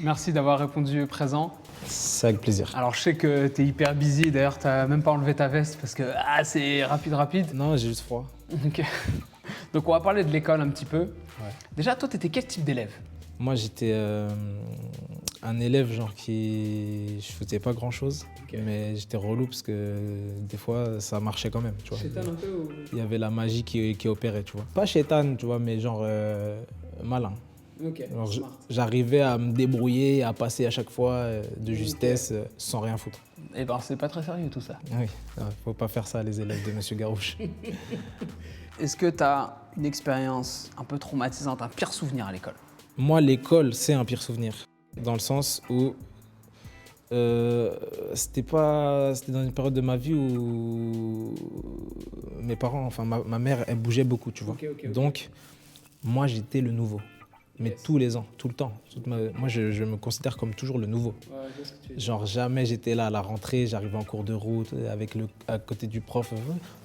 Merci d'avoir répondu présent. C'est avec plaisir. Alors je sais que tu es hyper busy, d'ailleurs tu n'as même pas enlevé ta veste parce que c'est rapide. Non, j'ai juste froid. Ok. Donc on va parler de l'école un petit peu. Ouais. Déjà toi tu étais quel type d'élève? Moi, j'étais un élève genre je faisais pas grand chose, mais j'étais relou parce que des fois ça marchait quand même, tu vois. Chétan un peu ou... Il y avait la magie qui opérait, tu vois. Pas chétane, tu vois, mais genre malin. Ok, Alors, smart. j'arrivais à me débrouiller, à passer à chaque fois de justesse sans rien foutre. Eh ben c'est pas très sérieux tout ça. Oui, faut pas faire ça les élèves de Monsieur Garouche. Est-ce que tu as une expérience un peu traumatisante, un pire souvenir à l'école? Moi, l'école, c'est un pire souvenir. Dans le sens où c'était dans une période de ma vie où mes parents, enfin ma mère, elle bougeait beaucoup, tu vois. Ok. Donc, moi, j'étais le nouveau. Mais Yes. tous les ans, tout le temps. Moi, je me considère comme toujours le nouveau. Ouais, je vois ce que tu veux dire. Genre, jamais j'étais là à la rentrée, j'arrivais en cours de route à côté du prof.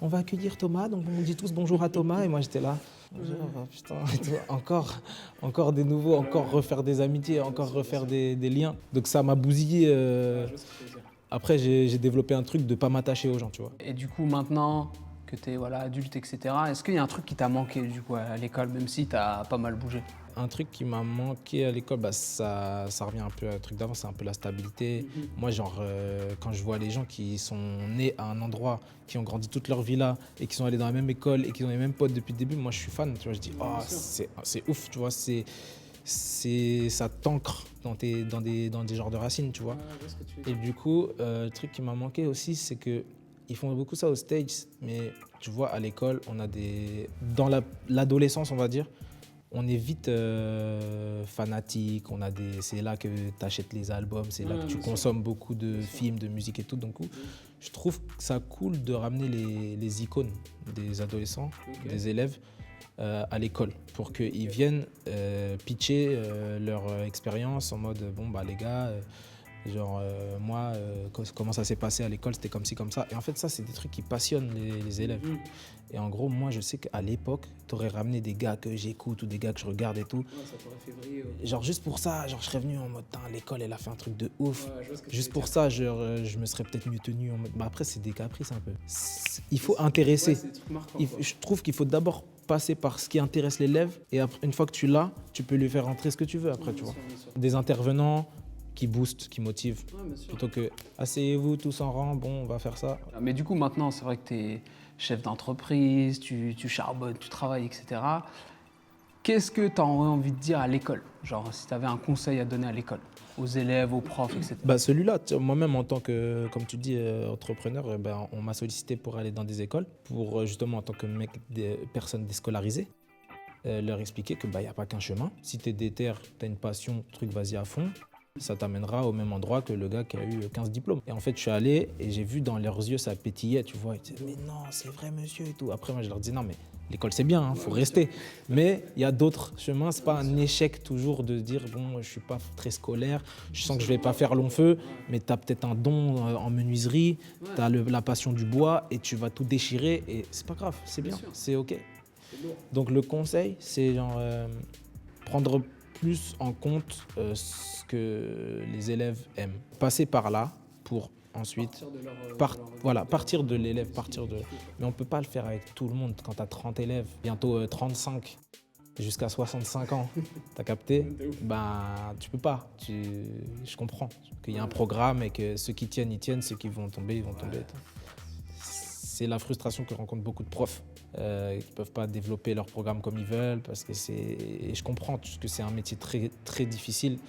On va accueillir Thomas, donc on dit tous bonjour à Thomas. Et moi, j'étais là. Bonjour, putain, et tout. Encore des nouveaux, encore refaire des amitiés, encore refaire des liens. Donc ça m'a bousillé. Je vois ce que tu veux dire. Après, j'ai développé un truc de pas m'attacher aux gens, tu vois. Et du coup, maintenant que tu es adulte, etc., est-ce qu'il y a un truc qui t'a manqué du coup à l'école, même si tu as pas mal bougé? Un truc qui m'a manqué à l'école, ça revient un peu à un truc d'avant, c'est un peu la stabilité. Moi, genre, quand je vois les gens qui sont nés à un endroit, qui ont grandi toute leur vie là, et qui sont allés dans la même école, et qui ont les mêmes potes depuis le début, moi, je suis fan, tu vois. Je dis, oh, c'est ouf, tu vois, ça t'ancre dans des genres de racines, tu vois. Je vois ce que tu veux dire. Et du coup, le truc qui m'a manqué aussi, c'est que ils font beaucoup ça aux States, mais tu vois, à l'école, on a dans l'adolescence, on va dire, on est vite fanatique, c'est là que tu achètes les albums, c'est là que tu consommes beaucoup de films, de musique et tout. Donc, je trouve que ça cool de ramener les icônes des adolescents, des élèves, à l'école pour qu'ils viennent pitcher leur expérience en mode bon bah les gars genre moi comment ça s'est passé à l'école, c'était comme ci comme ça, et en fait ça c'est des trucs qui passionnent les élèves. Et en gros moi je sais qu'à l'époque t'aurais ramené des gars que j'écoute ou des gars que je regarde et tout, Ça t'aurait fait briller. genre juste pour ça, genre je serais venu en mode l'école elle a fait un truc de ouf, Je vois ce que tu juste veux pour dire. ça je me serais peut-être mieux tenu en mode... Bah, après c'est des caprices un peu, il faut intéresser. Ouais, c'est des trucs marquants, quoi. Je trouve qu'il faut d'abord passer par ce qui intéresse l'élève, et après, une fois que tu l'as, tu peux lui faire rentrer ce que tu veux après, tu vois. Bien sûr. Des intervenants qui boostent, qui motivent, Ouais, bien sûr. plutôt que asseyez-vous tous en rang, bon, on va faire ça. Mais du coup, maintenant, c'est vrai que tu es chef d'entreprise, tu charbonnes, tu travailles, etc. Qu'est-ce que tu aurais envie de dire à l'école? Genre, si tu avais un conseil à donner à l'école, aux élèves, aux profs, etc. Bah celui-là, moi-même en tant que, comme tu dis, entrepreneur, on m'a sollicité pour aller dans des écoles, pour justement en tant que mec, des personnes déscolarisées, leur expliquer que y a pas qu'un chemin. Si t'es déter, t'as une passion, truc, vas-y à fond. Ça t'amènera au même endroit que le gars qui a eu 15 diplômes. Et en fait, je suis allé et j'ai vu dans leurs yeux, ça pétillait, tu vois. Ils disaient, mais non, c'est vrai, monsieur, et tout. Après, moi, je leur disais, non, mais l'école, c'est bien, faut rester. Mais il y a d'autres chemins. C'est pas un échec toujours de dire, bon, je suis pas très scolaire, je sens que je vais pas faire long feu, mais tu as peut-être un don en menuiserie, tu as la passion du bois et tu vas tout déchirer. Et c'est pas grave, c'est bien, c'est OK. Donc, le conseil, c'est genre prendre plus en compte ce que les élèves aiment. Passer par là pour ensuite partir de l'élève, mais on ne peut pas le faire avec tout le monde. Quand tu as 30 élèves, bientôt 35, jusqu'à 65 ans, tu as capté, tu peux pas. Je comprends qu'il y a un programme et que ceux qui tiennent, ils tiennent, ceux qui vont tomber, ils vont tomber. C'est la frustration que rencontrent beaucoup de profs qui ne peuvent pas développer leur programme comme ils veulent, parce que je comprends que c'est un métier très, très difficile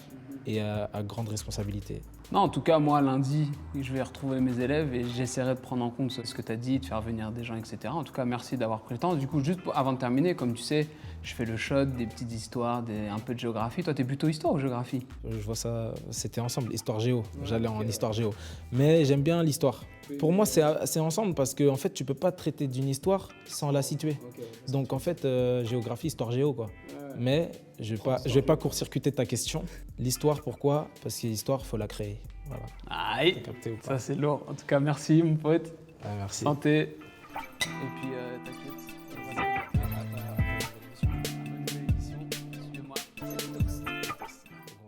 et à grande responsabilité. Non, en tout cas, moi, lundi, je vais retrouver mes élèves et j'essaierai de prendre en compte ce que tu as dit, de faire venir des gens, etc. En tout cas, merci d'avoir pris le temps. Du coup, juste avant de terminer, comme tu sais, je fais le shot, des petites histoires, un peu de géographie. Toi, tu es plutôt histoire ou géographie? Je vois ça, c'était ensemble, histoire-géo. J'allais en histoire-géo. Mais j'aime bien l'histoire. Pour moi, c'est ensemble parce qu'en fait, tu ne peux pas traiter d'une histoire sans la situer. Donc, en fait, géographie, histoire-géo, quoi. Mais je ne vais pas court-circuiter ta question. L'histoire, pourquoi? Parce que l'histoire, il faut la créer. Voilà. Aïe, T'as capté ou pas? ça c'est lourd. En tout cas, merci mon pote. Merci. Santé. Et puis, t'inquiète.